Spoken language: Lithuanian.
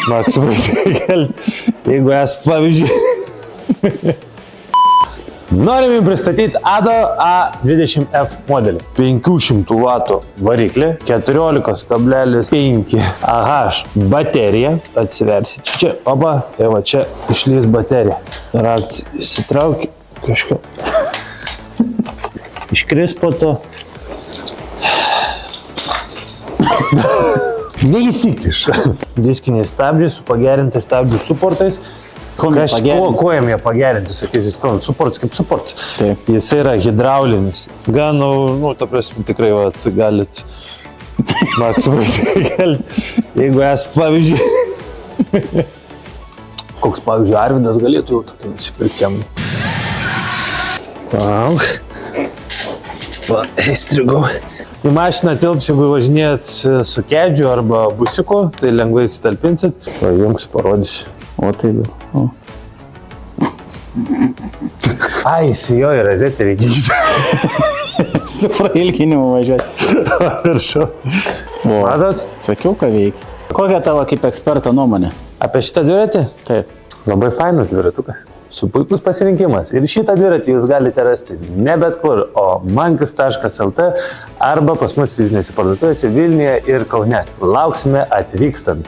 Maksimum kelti, jeigu esat pavyzdžiui. Norim jums pristatyti ADO A20F modelį. 500 W variklį, 14,5 Ah baterija. Atsiversit čia, oba, tai va čia išlys baterija. Raktas išsitraukia kažką. Iškris po to. Neįsikiš. Diskiniai stabdžiai su pagerintais stabdžių suportais. Kuo jam jie pagerinti, sakysis, suportas kaip suportas. Taip. Jis yra hidraulinis. Gan, ta prasme, tikrai, galit maksimum kelti, jeigu esat pavyzdžiui. Koks, pavyzdžiui, Arvidas galėtų jau tokį nusipirkti. Įstrigau. Į mašiną tilps, jeigu važinėt su kedžiu arba busiku, tai lengvai įsitalpinsit. Jums parodysiu. O tai jau. Įsijojo rozetę reikia. Su prailginimu važiuoti. Viršau. Matot? Sakiau, ką veikia. Kokia tavo kaip eksperto nuomonė? Apie šitą dviratį? Taip. Labai fainas dviratukas. Su puikus pasirinkimas. Ir šitą dviratį jūs galite rasti ne bet kur, o mankis.lt arba pas mus fizinėse parduotuvėse Vilniuje ir Kaune. Lauksime atvykstant.